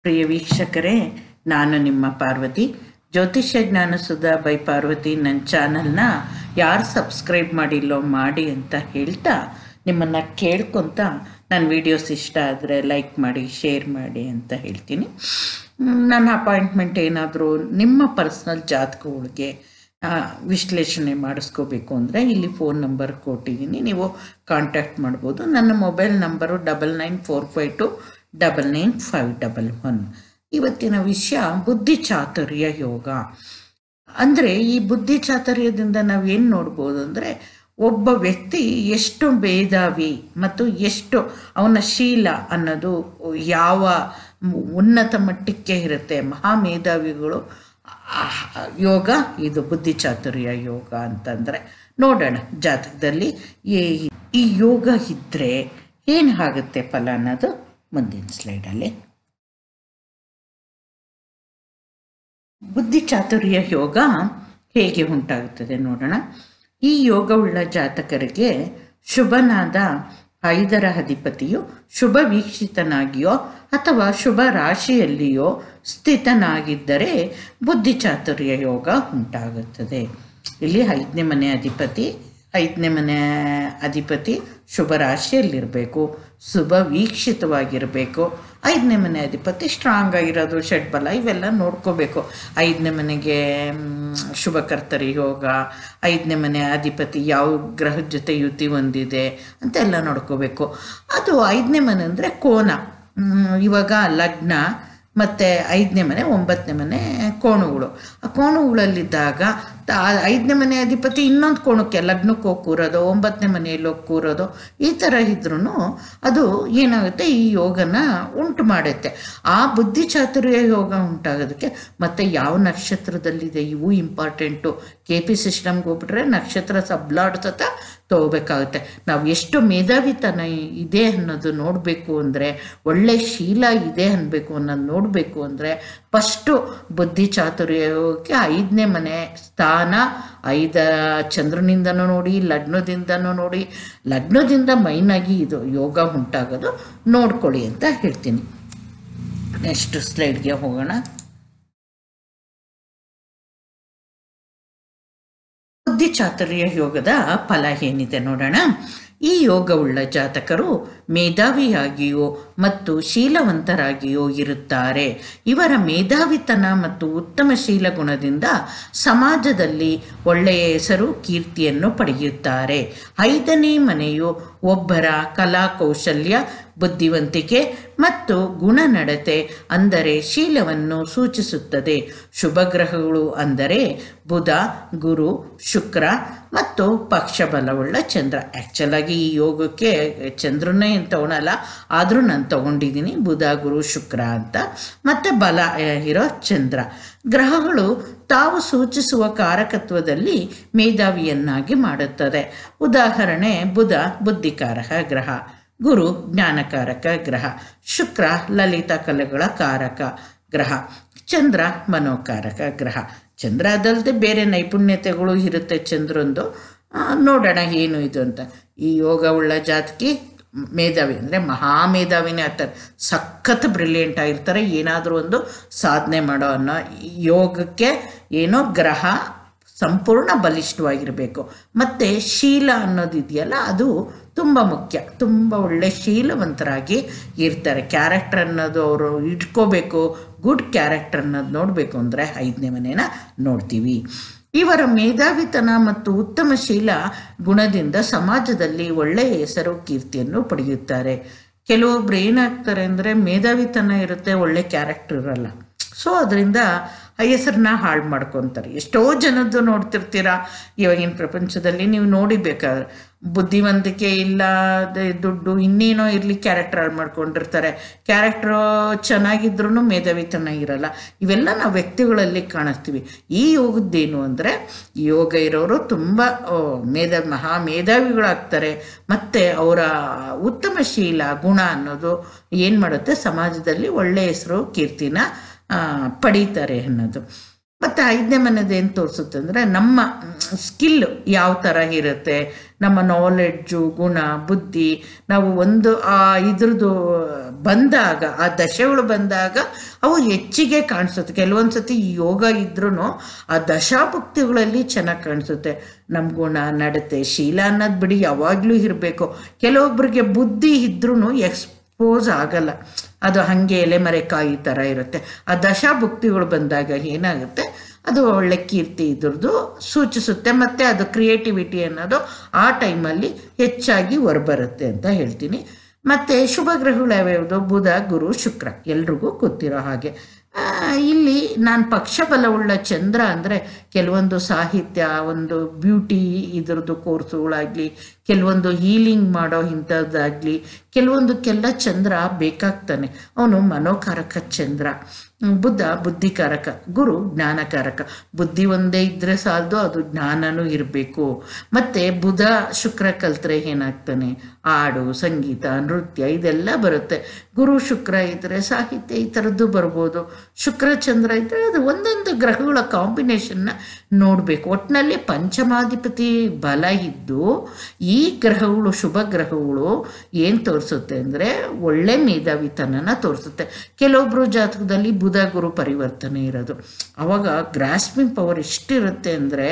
ಪ್ರಿಯ ವೀಕ್ಷಕರೇ, ನಾನು ನಿಮ್ಮ ಪಾರ್ವತಿ. ಜ್ಯೋತಿಷ್ಯ ಜ್ಞಾನ ಸುಧಾ ಬೈ ಪಾರ್ವತಿ ನನ್ನ ಚಾನಲ್ನ ಯಾರು ಸಬ್ಸ್ಕ್ರೈಬ್ ಮಾಡಿಲ್ಲೋ ಮಾಡಿ ಅಂತ ಹೇಳ್ತಾ ನಿಮ್ಮನ್ನು ಕೇಳ್ಕೊತ ನನ್ನ ವೀಡಿಯೋಸ್ ಇಷ್ಟ ಆದರೆ ಲೈಕ್ ಮಾಡಿ, ಶೇರ್ ಮಾಡಿ ಅಂತ ಹೇಳ್ತೀನಿ. ನನ್ನ ಅಪಾಯಿಂಟ್ಮೆಂಟ್ ಏನಾದರೂ ನಿಮ್ಮ ಪರ್ಸ್ನಲ್ ಜಾತಕಗಳಿಗೆ ವಿಶ್ಲೇಷಣೆ ಮಾಡಿಸ್ಕೋಬೇಕು ಅಂದರೆ ಇಲ್ಲಿ ಫೋನ್ ನಂಬರ್ ಕೊಟ್ಟಿದ್ದೀನಿ, ನೀವು ಕಾಂಟ್ಯಾಕ್ಟ್ ಮಾಡ್ಬೋದು. ನನ್ನ ಮೊಬೈಲ್ ನಂಬರು 9945299511. ಇವತ್ತಿನ ವಿಷಯ ಬುದ್ಧಿ ಚಾತುರ್ಯ ಯೋಗ. ಅಂದರೆ ಈ ಬುದ್ಧಿ ಚಾತುರ್ಯದಿಂದ ನಾವೇನು ನೋಡ್ಬೋದು ಅಂದರೆ, ಒಬ್ಬ ವ್ಯಕ್ತಿ ಎಷ್ಟು ಮೇಧಾವಿ ಮತ್ತು ಎಷ್ಟು ಅವನ ಶೀಲ ಅನ್ನೋದು ಯಾವ ಉನ್ನತ ಮಟ್ಟಕ್ಕೆ ಇರುತ್ತೆ. ಮಹಾಮೇಧಾವಿಗಳು ಯೋಗ ಇದು ಬುದ್ಧಿ ಚಾತುರ್ಯ ಯೋಗ ಅಂತಂದರೆ ನೋಡೋಣ ಜಾತಕದಲ್ಲಿ ಈ ಯೋಗ ಇದ್ದರೆ ಏನು ಆಗುತ್ತೆ ಫಲ ಅನ್ನೋದು ಮುಂದಿನ ಸ್ಲೈಡಲ್ಲಿ. ಬುದ್ಧಿ ಚಾತುರ್ಯ ಯೋಗ ಹೇಗೆ ಉಂಟಾಗುತ್ತದೆ ನೋಡೋಣ. ಈ ಯೋಗವುಳ್ಳ ಜಾತಕರಿಗೆ ಶುಭನಾದ 5ರ ಅಧಿಪತಿಯು ಶುಭ ವೀಕ್ಷಿತನಾಗಿಯೋ ಅಥವಾ ಶುಭ ರಾಶಿಯಲ್ಲಿಯೋ ಸ್ಥಿತನಾಗಿದ್ದರೆ ಬುದ್ಧಿ ಚಾತುರ್ಯ ಯೋಗ ಉಂಟಾಗುತ್ತದೆ. ಇಲ್ಲಿ 5ನೇ ಮನೆ ಅಧಿಪತಿ ಶುಭ ರಾಶಿಯಲ್ಲಿರಬೇಕು, ಶುಭ ವೀಕ್ಷಿತವಾಗಿರಬೇಕು. 5ನೇ ಮನೆ ಅಧಿಪತಿ ಸ್ಟ್ರಾಂಗ್ ಆಗಿರೋದು, ಷಡ್ಬಲ ಇವೆಲ್ಲ ನೋಡ್ಕೋಬೇಕು. 5ನೇ ಮನೆಗೆ ಶುಭಕರ್ತರಿ ಯೋಗ, 5ನೇ ಮನೆ ಅಧಿಪತಿ ಯಾವ ಗ್ರಹದ ಜೊತೆ ಯುತಿ ಹೊಂದಿದೆ ಅಂತೆಲ್ಲ ನೋಡ್ಕೋಬೇಕು. ಅದು 5ನೇ ಮನೆ ಅಂದರೆ ಕೋನ. ಇವಾಗ ಲಗ್ನ ಮತ್ತು 5ನೇ ಮನೆ 9ನೇ ಮನೆ ಕೋಣುಗಳು. ಆ ಕೋಣುಗಳಲ್ಲಿದ್ದಾಗ 5ನೇ ಮನೆ ಅಧಿಪತಿ ಇನ್ನೊಂದು ಕೋಣಕ್ಕೆ ಲಗ್ನಕ್ಕೆ ಹೋಗಿ ಕೂರೋದು, 9ನೇ ಮನೆಯಲ್ಲಿ ಹೋಗಿ ಕೂರೋದು, ಈ ಥರ ಇದ್ರೂ ಅದು ಏನಾಗುತ್ತೆ, ಈ ಯೋಗನ ಉಂಟು ಮಾಡುತ್ತೆ. ಆ ಬುದ್ಧಿ ಚಾತುರ್ಯ ಯೋಗ ಉಂಟಾಗೋದಕ್ಕೆ ಮತ್ತು ಯಾವ ನಕ್ಷತ್ರದಲ್ಲಿದೆ ಇವು ಇಂಪಾರ್ಟೆಂಟು. KP ಸಿಸ್ಟಮ್ಗೆ ಹೋಗ್ಬಿಟ್ರೆ ನಕ್ಷತ್ರ ಸಬ್ಲಾಡ್ ಸತ ತಗೋಬೇಕಾಗುತ್ತೆ. ನಾವು ಎಷ್ಟು ಮೇಧಾವಿತನ ಇದೆ ಅನ್ನೋದು ನೋಡಬೇಕು ಅಂದರೆ, ಒಳ್ಳೆ ಶೀಲ ಇದೆ ಅನ್ನಬೇಕು ಅನ್ನೋದು ನೋಡಬೇಕು ಅಂದರೆ ಫಸ್ಟು ಬುದ್ಧಿ ಚಾತುರ್ಯಕ್ಕೆ 5ನೇ ಮನೆ ಸ್ಥಾನ 5 ಚಂದ್ರನಿಂದನೂ ನೋಡಿ, ಲಗ್ನದಿಂದನೂ ನೋಡಿ. ಲಗ್ನದಿಂದ ಮೈನಾಗಿ ಇದು ಯೋಗ ಉಂಟಾಗೋದು ನೋಡ್ಕೊಳ್ಳಿ ಅಂತ ಹೇಳ್ತೀನಿ. ನೆಕ್ಸ್ಟ್ ಸ್ಲೈಡ್ಗೆ ಹೋಗೋಣ. ಬುದ್ಧಿ ಚಾತುರ್ಯ ಯೋಗದ ಫಲ ಏನಿದೆ ನೋಡೋಣ. ಈ ಯೋಗವುಳ್ಳ ಜಾತಕರು ಮೇಧಾವಿಯಾಗಿಯೋ ಮತ್ತು ಶೀಲವಂತರಾಗಿಯೋ ಇರುತ್ತಾರೆ. ಇವರ ಮೇಧಾವಿತನ ಮತ್ತು ಉತ್ತಮ ಶೀಲ ಗುಣದಿಂದ ಸಮಾಜದಲ್ಲಿ ಒಳ್ಳೆಯ ಹೆಸರು ಕೀರ್ತಿಯನ್ನು ಪಡೆಯುತ್ತಾರೆ. 5ನೇ ಮನೆಯು ಒಬ್ಬರ ಕಲಾ ಕೌಶಲ್ಯ, ಬುದ್ಧಿವಂತಿಕೆ ಮತ್ತು ಗುಣನಡತೆ ಅಂದರೆ ಶೀಲವನ್ನು ಸೂಚಿಸುತ್ತದೆ. ಶುಭ ಗ್ರಹಗಳು ಅಂದರೆ ಬುಧ, ಗುರು, ಶುಕ್ರ ಮತ್ತು ಪಕ್ಷಬಲವುಳ್ಳ ಚಂದ್ರ. ಆ್ಯಕ್ಚುಲಾಗಿ ಈ ಯೋಗಕ್ಕೆ ಚಂದ್ರನೇ ಅಂತ ತಗೊಳಲ್ಲ, ಆದರೂ ನಾನು ತಗೊಂಡಿದ್ದೀನಿ ಬುಧ, ಗುರು, ಶುಕ್ರ ಅಂತ. ಮತ್ತು ಬಲ ಇರೋ ಚಂದ್ರ. ಗ್ರಹಗಳು ತಾವು ಸೂಚಿಸುವ ಕಾರಕತ್ವದಲ್ಲಿ ಮೇಧಾವಿಯನ್ನಾಗಿ ಮಾಡುತ್ತದೆ. ಉದಾಹರಣೆ, ಬುಧ ಬುದ್ಧಿಕಾರಕ ಗ್ರಹ, ಗುರು ಜ್ಞಾನಕಾರಕ ಗ್ರಹ, ಶುಕ್ರ ಲಲಿತಾ ಕಲೆಗಳ ಕಾರಕ ಗ್ರಹ, ಚಂದ್ರ ಮನೋಕಾರಕ ಗ್ರಹ. ಚಂದ್ರ ಅದಲ್ಲದೆ ಬೇರೆ ನೈಪುಣ್ಯತೆಗಳು ಇರುತ್ತೆ ಚಂದ್ರಂದು. ನೋಡೋಣ ಏನು ಇದು ಅಂತ. ಈ ಯೋಗವುಳ್ಳ ಜಾತಕಿ ಮೇಧಾವಿ ಅಂದರೆ ಮಹಾಮೇಧಾವಿನೇ ಆಗ್ತಾರೆ. ಸಖತ್ ಬ್ರಿಲಿಯಂಟ್ ಆಗಿರ್ತಾರೆ. ಏನಾದರೂ ಒಂದು ಸಾಧನೆ ಮಾಡೋ ಅನ್ನೋ ಯೋಗಕ್ಕೆ ಏನೋ ಗ್ರಹ ಸಂಪೂರ್ಣ ಬಲಿಷ್ಠವಾಗಿರಬೇಕು. ಮತ್ತು ಶೀಲ ಅನ್ನೋದು ಇದೆಯಲ್ಲ, ಅದು ತುಂಬ ಮುಖ್ಯ. ತುಂಬ ಒಳ್ಳೆ ಶೀಲವಂತರಾಗಿ ಇರ್ತಾರೆ. ಕ್ಯಾರೆಕ್ಟರ್ ಅನ್ನೋದು ಅವರು ಇಟ್ಕೋಬೇಕು. ಗುಡ್ ಕ್ಯಾರೆಕ್ಟರ್ ಅನ್ನೋದು ನೋಡಬೇಕು ಅಂದರೆ 5ನೇ ಮನೇನ ನೋಡ್ತೀವಿ. ಇವರ ಮೇಧಾವಿತನ ಮತ್ತು ಉತ್ತಮ ಶೀಲ ಗುಣದಿಂದ ಸಮಾಜದಲ್ಲಿ ಒಳ್ಳೆಯ ಹೆಸರು ಕೀರ್ತಿಯನ್ನು ಪಡೆಯುತ್ತಾರೆ. ಕೆಲವೊಬ್ರು ಏನಾಗ್ತಾರೆ ಅಂದರೆ, ಮೇಧಾವಿತನ ಇರುತ್ತೆ, ಒಳ್ಳೆ ಕ್ಯಾರೆಕ್ಟರ್ ಇರಲ್ಲ. ಸೊ ಅದರಿಂದ ಹೆಸರನ್ನ ಹಾಳು ಮಾಡ್ಕೊತಾರೆ. ಎಷ್ಟೋ ಜನದ್ದು ನೋಡ್ತಿರ್ತೀರ ಇವಾಗಿನ ಪ್ರಪಂಚದಲ್ಲಿ. ನೀವು ನೋಡಿಬೇಕಾದ್ರೆ ಬುದ್ಧಿವಂತಿಕೆ ಇಲ್ಲ, ದುಡ್ಡು ಇನ್ನೇನೋ ಇರಲಿ, ಕ್ಯಾರೆಕ್ಟರ್ ಹಾಳು ಮಾಡ್ಕೊಂಡಿರ್ತಾರೆ. ಕ್ಯಾರೆಕ್ಟ್ರು ಚೆನ್ನಾಗಿದ್ರೂ ಮೇಧಾವಿತನ ಇರಲ್ಲ. ಇವೆಲ್ಲ ನಾವು ವ್ಯಕ್ತಿಗಳಲ್ಲಿ ಕಾಣಿಸ್ತೀವಿ. ಈ ಯೋಗದ್ದೇನು ಅಂದರೆ, ಯೋಗ ಇರೋರು ತುಂಬ ಮಹಾಮೇಧಾವಿಗಳಾಗ್ತಾರೆ. ಮತ್ತು ಅವರ ಉತ್ತಮ ಶೀಲ ಗುಣ ಅನ್ನೋದು ಏನು ಮಾಡುತ್ತೆ, ಸಮಾಜದಲ್ಲಿ ಒಳ್ಳೆಯ ಹೆಸರು ಕೀರ್ತಿನ ಪಡೀತಾರೆ ಅನ್ನೋದು. ಮತ್ತು ಮತ್ತು 5ನೇ ಮನೆದು ಏನು ತೋರಿಸುತ್ತೆ ಅಂದರೆ ನಮ್ಮ ಸ್ಕಿಲ್ ಯಾವ ಥರ ಇರುತ್ತೆ, ನಮ್ಮ ನಾಲೆಡ್ಜು, ಗುಣ, ಬುದ್ಧಿ, ನಾವು ಒಂದು ಇದ್ರದ್ದು ಬಂದಾಗ, ಆ ದಶೆಗಳು ಬಂದಾಗ ಅವು ಹೆಚ್ಚಿಗೆ ಕಾಣಿಸುತ್ತೆ. ಕೆಲವೊಂದು ಸತಿ ಯೋಗ ಇದ್ರೂ ಆ ದಶಾಭುಕ್ತಿಗಳಲ್ಲಿ ಚೆನ್ನಾಗಿ ಕಾಣಿಸುತ್ತೆ. ನಮ್ಮ ಗುಣ, ನಡತೆ, ಶೀಲ ಅನ್ನೋದು ಬಿಡಿ ಯಾವಾಗಲೂ ಇರಬೇಕು. ಕೆಲವೊಬ್ಬರಿಗೆ ಬುದ್ಧಿ ಇದ್ರೂ ಎಕ್ಸ್ಪೋಸ್ ಆಗಲ್ಲ, ಅದು ಹಾಗೆ ಎಲೆಮರೆಕಾಯಿ ಥರ ಇರುತ್ತೆ. ಆ ದಶಾಭುಕ್ತಿಗಳು ಬಂದಾಗ ಏನಾಗುತ್ತೆ, ಅದು ಒಳ್ಳೆ ಕೀರ್ತಿ ಇದ್ರದ್ದು ಸೂಚಿಸುತ್ತೆ. ಮತ್ತು ಅದು ಕ್ರಿಯೇಟಿವಿಟಿ ಅನ್ನೋದು ಆ ಟೈಮಲ್ಲಿ ಹೆಚ್ಚಾಗಿ ಹೊರಬರುತ್ತೆ ಅಂತ ಹೇಳ್ತೀನಿ. ಮತ್ತು ಶುಭ ಗ್ರಹಗಳು ಯಾವ್ಯಾವುದು? ಬುಧ, ಗುರು, ಶುಕ್ರ, ಎಲ್ರಿಗೂ ಗೊತ್ತಿರೋ ಹಾಗೆ. ಇಲ್ಲಿ ನಾನು ಪಕ್ಷಬಲವುಳ್ಳ ಚಂದ್ರ ಅಂದರೆ ಕೆಲವೊಂದು ಸಾಹಿತ್ಯ, ಒಂದು ಬ್ಯೂಟಿ ಇದ್ರದ್ದು ಕೋರ್ಸುಗಳಾಗಲಿ, ಕೆಲವೊಂದು ಹೀಲಿಂಗ್ ಮಾಡೋ ಇಂಥದ್ದಾಗಲಿ, ಕೆಲವೊಂದಕ್ಕೆಲ್ಲ ಚಂದ್ರ ಬೇಕಾಗ್ತಾನೆ. ಅವನು ಮನೋಕಾರಕ ಚಂದ್ರ. ಬುಧ ಬುದ್ಧಿಕಾರಕ, ಗುರು ಜ್ಞಾನಕಾರಕ. ಬುದ್ಧಿ ಒಂದೇ ಇದ್ದರೆ ಸಾಲದು, ಅದು ಜ್ಞಾನನೂ ಇರಬೇಕು. ಮತ್ತು ಬುಧ ಶುಕ್ರ ಕಲ್ತ್ರೆ ಏನಾಗ್ತಾನೆ, ಹಾಡು, ಸಂಗೀತ, ನೃತ್ಯ ಇದೆಲ್ಲ ಬರುತ್ತೆ. ಗುರು ಶುಕ್ರ ಇದ್ದರೆ ಸಾಹಿತ್ಯ ಈ ಥರದ್ದು ಬರ್ಬೋದು. ಶುಕ್ರ ಚಂದ್ರ ಇದ್ದರೆ ಅದು ಒಂದೊಂದು ಗ್ರಹಗಳ ಕಾಂಬಿನೇಷನ್ನ ನೋಡಬೇಕು. ಒಟ್ಟಿನಲ್ಲಿ ಪಂಚಮಾಧಿಪತಿ ಬಲ ಇದ್ದು ಈ ಗ್ರಹಗಳು, ಶುಭ ಗ್ರಹಗಳು ಏನು ತೋರಿಸುತ್ತೆ ಅಂದರೆ ಒಳ್ಳೆ ಮೇಧಾವಿತನನ ತೋರಿಸುತ್ತೆ. ಕೆಲವೊಬ್ಬರು ಜಾತಕದಲ್ಲಿ ಬುಧ ಗುರು ಪರಿವರ್ತನೆ ಇರೋದು, ಆವಾಗ ಗ್ರಾಸ್ಪಿಂಗ್ ಪವರ್ ಎಷ್ಟಿರುತ್ತೆ ಅಂದರೆ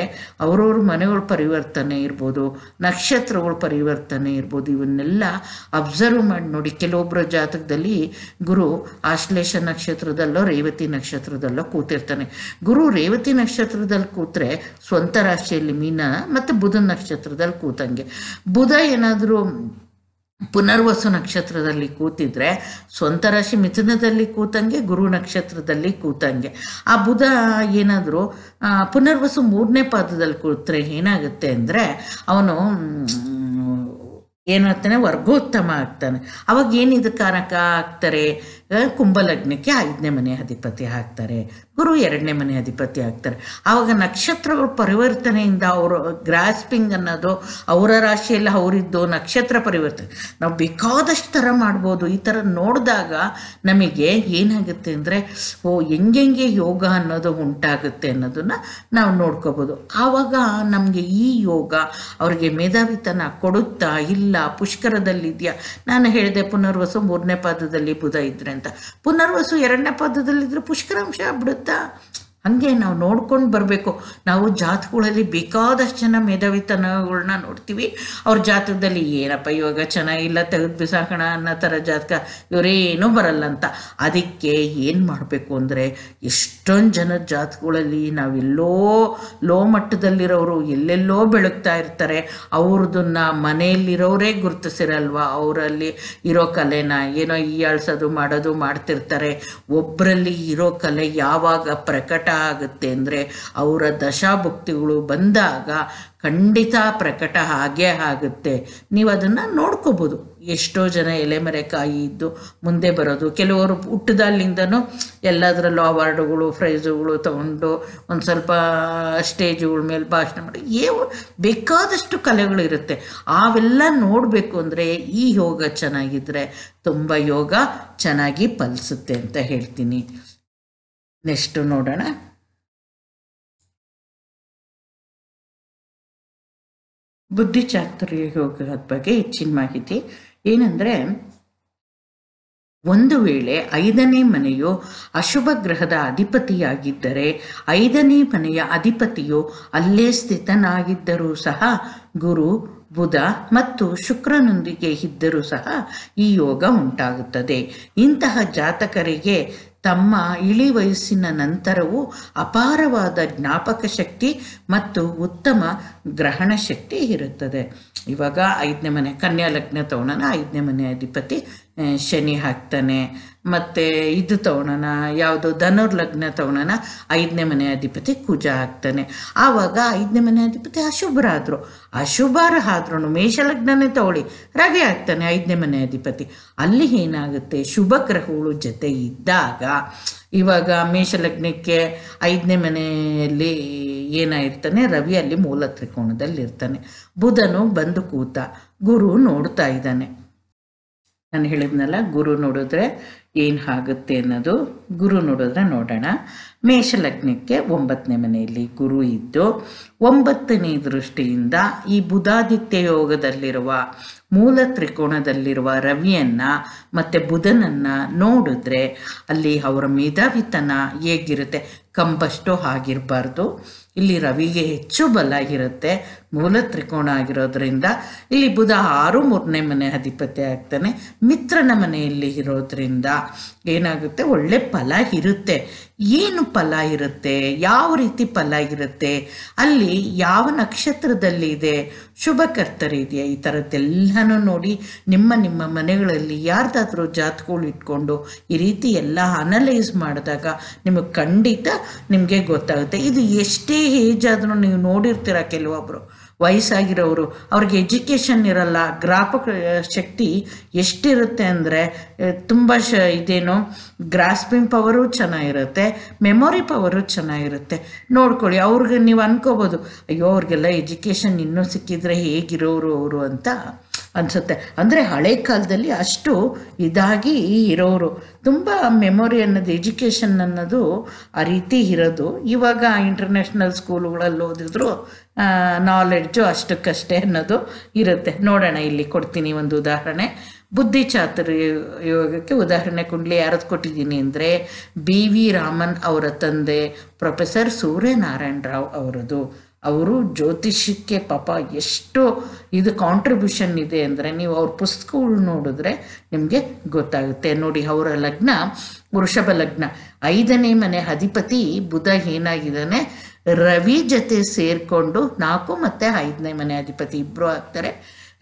ಅವ್ರವ್ರ ಮನೆಗಳ ಪರಿವರ್ತನೆ ಇರ್ಬೋದು, ನಕ್ಷತ್ರಗಳ ಪರಿವರ್ತನೆ ಇರ್ಬೋದು. ಇವನ್ನೆಲ್ಲ ಅಬ್ಸರ್ವ್ ಮಾಡಿ ನೋಡಿ. ಕೆಲವೊಬ್ಬರ ಜಾತಕದಲ್ಲಿ ಗುರು ಆಶ್ಲೇಷ ನಕ್ಷತ್ರದಲ್ಲೋ ರೇವತಿ ನಕ್ಷತ್ರದಲ್ಲೋ ಕೂತಿರ್ತಾನೆ. ಗುರು ರೇವತಿ ನಕ್ಷತ್ರದಲ್ಲಿ ಕೂತ್ರೆ ಸ್ವಂತ ರಾಶಿಯಲ್ಲಿ ಮೀನ, ಮತ್ತು ಬುಧನ ನಕ್ಷತ್ರದಲ್ಲಿ ಕೂತಂಗೆ. ಬುಧ ಏನಾದರೂ ಪುನರ್ವಸು ನಕ್ಷತ್ರದಲ್ಲಿ ಕೂತಿದ್ರೆ ಸ್ವಂತ ರಾಶಿ ಮಿಥುನದಲ್ಲಿ ಕೂತಂಗೆ, ಗುರು ನಕ್ಷತ್ರದಲ್ಲಿ ಕೂತಂಗೆ. ಆ ಬುಧ ಏನಾದರೂ ಪುನರ್ವಸು 3ನೇ ಪಾದದಲ್ಲಿ ಕೂತ್ರೆ ಏನಾಗುತ್ತೆ ಅಂದರೆ ಅವನು ಏನಾಗ್ತಾನೆ, ವರ್ಗೋತ್ತಮ ಆಗ್ತಾನೆ. ಅವಾಗ ಏನಿದು ಕಾರಕ ಆಗ್ತಾರೆ? ಕುಂಭಲಗ್ನಕ್ಕೆ 5ನೇ ಮನೆ ಅಧಿಪತಿ ಆಗ್ತಾರೆ, ಗುರು 2ನೇ ಮನೆ ಅಧಿಪತಿ ಆಗ್ತಾರೆ. ಆವಾಗ ನಕ್ಷತ್ರಗಳ ಪರಿವರ್ತನೆಯಿಂದ ಅವರು ಗ್ರಾಸ್ಪಿಂಗ್ ಅನ್ನೋದು ಅವರ ರಾಶಿಯಲ್ಲಿ ಅವರಿದ್ದು ನಕ್ಷತ್ರ ಪರಿವರ್ತನೆ ನಾವು ಬೇಕಾದಷ್ಟು ಥರ ಮಾಡ್ಬೋದು. ಈ ಥರ ನೋಡಿದಾಗ ನಮಗೆ ಏನಾಗುತ್ತೆ ಅಂದರೆ ಹೆಂಗೆ ಯೋಗ ಅನ್ನೋದು ಉಂಟಾಗುತ್ತೆ ಅನ್ನೋದನ್ನು ನಾವು ನೋಡ್ಕೋಬೋದು. ಆವಾಗ ನಮಗೆ ಈ ಯೋಗ ಅವ್ರಿಗೆ ಮೇಧಾವಿತನ ಕೊಡುತ್ತಾ ಇಲ್ಲ, ಪುಷ್ಕರದಲ್ಲಿದೆಯಾ? ನಾನು ಹೇಳಿದೆ ಪುನರ್ವಸು 3ನೇ ಪಾದದಲ್ಲಿ ಬುಧ ಇದ್ರೆ ಅಂತ. ಪುನರ್ವಸು 2ನೇ ಪಾದದಲ್ಲಿದ್ದರೆ ಪುಷ್ಕರಾಂಶ ಆಗ್ಬಿಡುತ್ತಾ? ಹಾಗೆ ನಾವು ನೋಡ್ಕೊಂಡು ಬರಬೇಕು. ನಾವು ಜಾತಕಗಳಲ್ಲಿ ಬೇಕಾದಷ್ಟು ಜನ ಮೇಧಾವಿತನಗಳನ್ನ ನೋಡ್ತೀವಿ. ಅವ್ರ ಜಾತಕದಲ್ಲಿ ಏನಪ್ಪ ಇವಾಗ ಚೆನ್ನಾಗಿಲ್ಲ, ತೆಗೆದು ಬಿಸಾಕೋಣ ಅನ್ನೋ ಥರ ಜಾತಕ, ಇವರೇನೂ ಬರಲ್ಲ ಅಂತ. ಅದಕ್ಕೆ ಏನು ಮಾಡಬೇಕು ಅಂದರೆ, ಎಷ್ಟೊಂದು ಜನದ ಜಾತಕಗಳಲ್ಲಿ ನಾವೆಲ್ಲೋ ಲೋ ಮಟ್ಟದಲ್ಲಿರೋರು ಎಲ್ಲೆಲ್ಲೋ ಬೆಳಗ್ತಾ ಇರ್ತಾರೆ. ಅವ್ರದನ್ನ ಮನೆಯಲ್ಲಿರೋರೇ ಗುರುತಿಸಿರಲ್ವ, ಅವರಲ್ಲಿ ಇರೋ ಕಲೆನ ಏನೋ ಹೀಯಾಳ್ಸೋದು ಮಾಡೋದು ಮಾಡ್ತಿರ್ತಾರೆ. ಒಬ್ಬರಲ್ಲಿ ಇರೋ ಕಲೆ ಯಾವಾಗ ಪ್ರಕಟ ಆಗುತ್ತೆ ಅಂದರೆ ಅವರ ದಶಾಭುಕ್ತಿಗಳು ಬಂದಾಗ ಖಂಡಿತ ಪ್ರಕಟ ಆಗೇ ಆಗುತ್ತೆ. ನೀವು ಅದನ್ನು ನೋಡ್ಕೋಬೋದು. ಎಷ್ಟೋ ಜನ ಎಲೆಮರೆಕಾಯಿ ಇದ್ದು ಮುಂದೆ ಬರೋದು, ಕೆಲವರು ಹುಟ್ಟದಾಗ್ಲಿಂದನೂ ಎಲ್ಲದರಲ್ಲೂ ಅವಾರ್ಡುಗಳು, ಪ್ರೈಝುಗಳು ತಗೊಂಡು ಒಂದು ಸ್ವಲ್ಪ ಸ್ಟೇಜುಗಳ ಮೇಲೆ ಭಾಷಣ ಮಾಡಿ ಬೇಕಾದಷ್ಟು ಕಲೆಗಳಿರುತ್ತೆ. ಅವೆಲ್ಲ ನೋಡಬೇಕು ಅಂದರೆ ಈ ಯೋಗ ಚೆನ್ನಾಗಿದ್ದರೆ ತುಂಬ ಯೋಗ ಚೆನ್ನಾಗಿ ಫಲಿಸುತ್ತೆ ಅಂತ ಹೇಳ್ತೀನಿ. ನೆಕ್ಸ್ಟ್ ನೋಡೋಣ. ಬುದ್ಧಿಚಾತುರ್ಯ ಯೋಗದ ಬಗ್ಗೆ ಹೆಚ್ಚಿನ ಮಾಹಿತಿ ಏನಂದರೆ, ಒಂದು ವೇಳೆ 5ನೇ ಮನೆಯು ಅಶುಭ ಗ್ರಹದ ಅಧಿಪತಿಯಾಗಿದ್ದರೆ 5ನೇ ಮನೆಯ ಅಧಿಪತಿಯು ಅಲ್ಲೇ ಸ್ಥಿತನಾಗಿದ್ದರೂ ಸಹ ಗುರು, ಬುಧ ಮತ್ತು ಶುಕ್ರನೊಂದಿಗೆ ಇದ್ದರೂ ಸಹ ಈ ಯೋಗ ಉಂಟಾಗುತ್ತದೆ. ಇಂತಹ ಜಾತಕರಿಗೆ ತಮ್ಮ ಇಳಿ ವಯಸ್ಸಿನ ನಂತರವೂ ಅಪಾರವಾದ ಜ್ಞಾಪಕ ಶಕ್ತಿ ಮತ್ತು ಉತ್ತಮ ಗ್ರಹಣ ಶಕ್ತಿ ಇರುತ್ತದೆ. ಇವಾಗ 5ನೇ ಮನೆ ಕನ್ಯಾ ಲಗ್ನ ತಗೊಳ್ಳೋಣ, 5ನೇ ಮನೆ ಅಧಿಪತಿ ಶನಿ ಆಗ್ತಾನೆ. ಮತ್ತು ಇದು ತಗೊಳ್ಳೋಣ, ಯಾವುದು ಧನುರ್ ಲಗ್ನ ತಗೊಳ್ಳೋಣ, 5ನೇ ಮನೆ ಅಧಿಪತಿ ಕುಜ ಆಗ್ತಾನೆ. ಆವಾಗ 5ನೇ ಮನೆ ಅಧಿಪತಿ ಅಶುಭರಾದರು, ಅಶುಭರಾದ್ರೂ ಮೇಷಲಗ್ನನೇ ತಗೊಳ್ಳಿ, ರವಿ ಆಗ್ತಾನೆ 5ನೇ ಮನೆ ಅಧಿಪತಿ. ಅಲ್ಲಿ ಏನಾಗುತ್ತೆ, ಶುಭ ಗ್ರಹಗಳು ಜೊತೆ ಇದ್ದಾಗ, ಇವಾಗ ಮೇಷಲಗ್ನಕ್ಕೆ 5ನೇ ಮನೆಯಲ್ಲಿ ಏನಾಗಿರ್ತಾನೆ, ರವಿ ಅಲ್ಲಿ ಮೂಲ ತ್ರಿಕೋಣದಲ್ಲಿ ಇರ್ತಾನೆ, ಬುಧನು ಬಂದು ಕೂತ, ಗುರು ನೋಡ್ತಾ ಇದ್ದಾನೆ. ನಾನು ಹೇಳಿದ್ನಲ್ಲ, ಗುರು ನೋಡಿದ್ರೆ ಏನು ಆಗುತ್ತೆ ಅನ್ನೋದು. ಗುರು ನೋಡಿದ್ರೆ ನೋಡೋಣ. ಮೇಷಲಗ್ನಕ್ಕೆ 9ನೇ ಮನೆಯಲ್ಲಿ ಗುರು ಇದ್ದು 9ನೇ ದೃಷ್ಟಿಯಿಂದ ಈ ಬುಧಾದಿತ್ಯ ಯೋಗದಲ್ಲಿರುವ ಮೂಲ ತ್ರಿಕೋಣದಲ್ಲಿರುವ ರವಿಯನ್ನು ಮತ್ತು ಬುಧನನ್ನು ನೋಡಿದ್ರೆ ಅಲ್ಲಿ ಅವರ ಮೇಧಾವಿತನ ಹೇಗಿರುತ್ತೆ, ಕಂಬಷ್ಟು ಆಗಿರಬಾರ್ದು. ಇಲ್ಲಿ ರವಿಗೆ ಹೆಚ್ಚು ಬಲ ಇರುತ್ತೆ, ಮೂಲ ತ್ರಿಕೋಣ ಆಗಿರೋದ್ರಿಂದ. ಇಲ್ಲಿ ಬುಧ 6 3ನೇ ಮನೆ ಅಧಿಪತಿ ಆಗ್ತಾನೆ, ಮಿತ್ರನ ಮನೆಯಲ್ಲಿ ಇರೋದ್ರಿಂದ ಏನಾಗುತ್ತೆ, ಒಳ್ಳೆ ಫಲ ಇರುತ್ತೆ. ಏನು ಫಲ ಇರುತ್ತೆ, ಯಾವ ರೀತಿ ಫಲ ಇರುತ್ತೆ, ಅಲ್ಲಿ ಯಾವ ನಕ್ಷತ್ರದಲ್ಲಿ ಇದೆ, ಶುಭಕರ್ತರಿದೆಯಾ, ಈ ಥರದ್ದೆಲ್ಲನೂ ನೋಡಿ ನಿಮ್ಮ ಮನೆಗಳಲ್ಲಿ ಯಾರ್ದಾದ್ರೂ ಜಾತಕಗಳು ಇಟ್ಕೊಂಡು ಈ ರೀತಿ ಎಲ್ಲ ಅನಲೈಸ್ ಮಾಡಿದಾಗ ನಿಮಗೆ ಖಂಡಿತ ನಿಮಗೆ ಗೊತ್ತಾಗುತ್ತೆ. ಇದು ಎಷ್ಟೇ ಏಜ್ ಆದರೂ ನೀವು ನೋಡಿರ್ತೀರ, ಕೆಲವೊಬ್ಬರು ವಯಸ್ಸಾಗಿರೋರು ಅವ್ರಿಗೆ ಎಜುಕೇಷನ್ ಇರಲ್ಲ, ಜ್ಞಾಪಕ ಶಕ್ತಿ ಎಷ್ಟಿರುತ್ತೆ ಅಂದರೆ ತುಂಬ ಇದೇನೋ ಗ್ರಾಸ್ಪಿಂಗ್ ಪವರು ಚೆನ್ನಾಗಿರುತ್ತೆ, ಮೆಮೊರಿ ಪವರು ಚೆನ್ನಾಗಿರುತ್ತೆ. ನೋಡ್ಕೊಳ್ಳಿ, ಅವ್ರಿಗೆ ನೀವು ಅನ್ಕೋಬೋದು, ಅಯ್ಯೋ ಅವ್ರಿಗೆಲ್ಲ ಎಜುಕೇಷನ್ ಇನ್ನೂ ಸಿಕ್ಕಿದ್ರೆ ಹೇಗಿರೋರು ಅವರು ಅಂತ ಅನಿಸುತ್ತೆ. ಅಂದರೆ ಹಳೆ ಕಾಲದಲ್ಲಿ ಅಷ್ಟು ಇದಾಗಿ ಇರೋರು, ತುಂಬ ಮೆಮೊರಿ ಅನ್ನೋದು, ಎಜುಕೇಷನ್ ಅನ್ನೋದು ಆ ರೀತಿ ಇರೋದು. ಇವಾಗ ಇಂಟರ್ನ್ಯಾಷನಲ್ ಸ್ಕೂಲುಗಳಲ್ಲಿ ಓದಿದ್ರು ನಾಲೆಡ್ಜು ಅಷ್ಟಕ್ಕಷ್ಟೇ ಅನ್ನೋದು ಇರುತ್ತೆ. ನೋಡೋಣ, ಇಲ್ಲಿ ಕೊಡ್ತೀನಿ ಒಂದು ಉದಾಹರಣೆ. ಬುದ್ಧಿ ಚಾತುರ್ಯ ಯೋಗಕ್ಕೆ ಉದಾಹರಣೆ ಕುಂಡ್ಲಿ ಯಾರದ್ದು ಕೊಟ್ಟಿದ್ದೀನಿ ಅಂದರೆ BV ರಾಮನ್ ಅವರ ತಂದೆ ಪ್ರೊಫೆಸರ್ ಸೂರ್ಯನಾರಾಯಣ ರಾವ್ ಅವರದು. ಅವರು ಜ್ಯೋತಿಷ್ಯಕ್ಕೆ ಪಾಪ ಎಷ್ಟು ಇದು ಕಾಂಟ್ರಿಬ್ಯೂಷನ್ ಇದೆ ಅಂದರೆ ನೀವು ಅವ್ರ ಪುಸ್ತಕಗಳು ನೋಡಿದ್ರೆ ನಿಮಗೆ ಗೊತ್ತಾಗುತ್ತೆ. ನೋಡಿ, ಅವರ ಲಗ್ನ ವೃಷಭ ಲಗ್ನ, 5ನೇ ಮನೆ ಅಧಿಪತಿ ಬುಧ ಏನಾಗಿದ್ದಾನೆ, ರವಿ ಜೊತೆ ಸೇರಿಕೊಂಡು 4 ಮತ್ತು 5ನೇ ಮನೆ ಅಧಿಪತಿ ಇಬ್ಬರು ಆಗ್ತಾರೆ.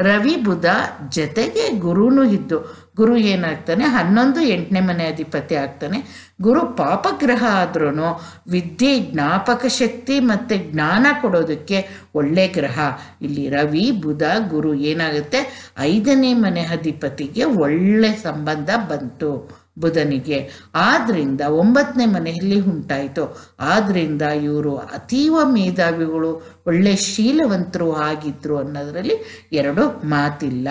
ರವಿ ಬುಧ ಜೊತೆಗೆ ಗುರುನೂ ಇದ್ದು, ಗುರು ಏನಾಗ್ತಾನೆ 11 8ನೇ ಮನೆ ಅಧಿಪತಿ ಆಗ್ತಾನೆ. ಗುರು ಪಾಪಗ್ರಹ ಆದ್ರೂ ವಿದ್ಯೆ, ಜ್ಞಾಪಕ ಶಕ್ತಿ ಮತ್ತು ಜ್ಞಾನ ಕೊಡೋದಕ್ಕೆ ಒಳ್ಳೆ ಗ್ರಹ. ಇಲ್ಲಿ ರವಿ ಬುಧ ಗುರು ಏನಾಗುತ್ತೆ, 5ನೇ ಮನೆ ಅಧಿಪತಿಗೆ ಒಳ್ಳೆ ಸಂಬಂಧ ಬಂತು ಬುಧನಿಗೆ. ಆದ್ದರಿಂದ 9ನೇ ಮನೆಯಲ್ಲಿ ಉಂಟಾಯಿತು. ಆದ್ದರಿಂದ ಇವರು ಅತೀವ ಮೇಧಾವಿಗಳು, ಒಳ್ಳೆ ಶೀಲವಂತರು ಆಗಿದ್ರು ಅನ್ನೋದರಲ್ಲಿ 2 ಮಾತಿಲ್ಲ.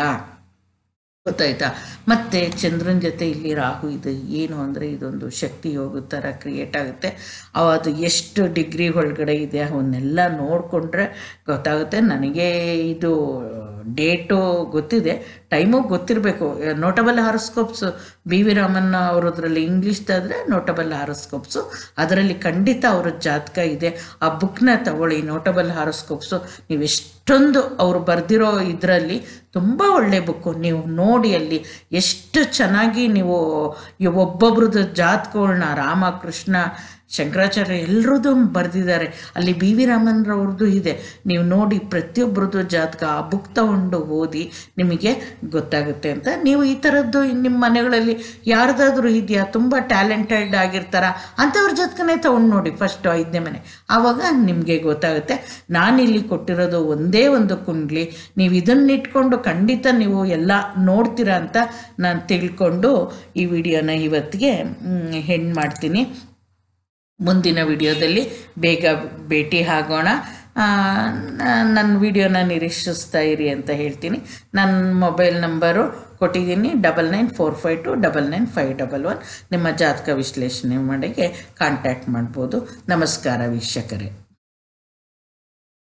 ಗೊತ್ತಾಯ್ತಾ? ಮತ್ತು ಚಂದ್ರನ ಜೊತೆ ಇಲ್ಲಿ ರಾಹು ಇದೆ. ಏನು ಅಂದರೆ ಇದೊಂದು ಶಕ್ತಿ ಯೋಗದ ಥರ ಕ್ರಿಯೇಟ್ ಆಗುತ್ತೆ. ಅದು ಎಷ್ಟು ಡಿಗ್ರಿ ಒಳಗಡೆ ಇದೆ ಅವನ್ನೆಲ್ಲ ನೋಡಿಕೊಂಡ್ರೆ ಗೊತ್ತಾಗುತ್ತೆ. ನನಗೆ ಇದು ಡೇಟು ಗೊತ್ತಿದೆ, ಟೈಮು ಗೊತ್ತಿರಬೇಕು. ನೋಟಬಲ್ ಹಾರೋಸ್ಕೋಪ್ಸು BV ರಾಮನ್ ಅವರದ್ರಲ್ಲಿ ಇಂಗ್ಲೀಷ್ದಾದರೆ ನೋಟಬಲ್ ಹಾರೋಸ್ಕೋಪ್ಸು, ಅದರಲ್ಲಿ ಖಂಡಿತ ಅವರ ಜಾತಕ ಇದೆ. ಆ ಬುಕ್ನ ತಗೊಳ್ಳಿ, ನೋಟಬಲ್ ಹಾರೋಸ್ಕೋಪ್ಸು. ನೀವು ಎಷ್ಟೊಂದು ಅವರು ಬರೆದಿರೋ ಇದರಲ್ಲಿ ತುಂಬ ಒಳ್ಳೆ ಬುಕ್ಕು, ನೀವು ನೋಡಿ ಅಲ್ಲಿ ಎಷ್ಟು ಚೆನ್ನಾಗಿ ನೀವು ಒಬ್ಬೊಬ್ರದ್ದು ಜಾತಕಗಳನ್ನ ರಾಮಕೃಷ್ಣ ಶಂಕರಾಚಾರ್ಯ ಎಲ್ಲರದ್ದು ಬರೆದಿದ್ದಾರೆ. ಅಲ್ಲಿ BV ರಾಮನ್ರವ್ರದ್ದು ಇದೆ. ನೀವು ನೋಡಿ ಪ್ರತಿಯೊಬ್ಬರದ್ದು ಜಾತಕ, ಆ ಬುಕ್ ತಗೊಂಡು ಓದಿ, ನಿಮಗೆ ಗೊತ್ತಾಗುತ್ತೆ ಅಂತ. ನೀವು ಈ ಥರದ್ದು ನಿಮ್ಮ ಮನೆಗಳಲ್ಲಿ ಯಾರ್ದಾದ್ರೂ ಇದೆಯಾ, ತುಂಬ ಟ್ಯಾಲೆಂಟೆಡ್ ಆಗಿರ್ತಾರ ಅಂಥವ್ರ ಜಾತಕನೇ ತೊಗೊಂಡು ನೋಡಿ ಫಸ್ಟು 5ನೇ ಮನೆ, ಆವಾಗ ನಿಮಗೆ ಗೊತ್ತಾಗುತ್ತೆ. ನಾನಿಲ್ಲಿ ಕೊಟ್ಟಿರೋದು ಒಂದೇ ಒಂದು ಕುಂಡ್ಲಿ, ನೀವು ಇದನ್ನಿಟ್ಕೊಂಡು ಖಂಡಿತ ನೀವು ಎಲ್ಲ ನೋಡ್ತೀರಾ ಅಂತ ನಾನು ತಿಳ್ಕೊಂಡು ಈ ವಿಡಿಯೋನ ಇವತ್ತಿಗೆ ಹೆಣ್ಣು ಮಾಡ್ತೀನಿ. ಮುಂದಿನ ವಿಡಿಯೋದಲ್ಲಿ ಬೇಗ ಭೇಟಿ ಆಗೋಣ. ನನ್ನ ವಿಡಿಯೋನ ನಿರೀಕ್ಷಿಸ್ತಾ ಇರಿ ಅಂತ ಹೇಳ್ತೀನಿ. ನನ್ನ ಮೊಬೈಲ್ ನಂಬರು ಕೊಟ್ಟಿದ್ದೀನಿ, 9945299511. ನಿಮ್ಮ ಜಾತಕ ವಿಶ್ಲೇಷಣೆ ಮಾಡಿಗೆ ಕಾಂಟ್ಯಾಕ್ಟ್ ಮಾಡ್ಬೋದು. ನಮಸ್ಕಾರ ವೀಕ್ಷಕರೇ.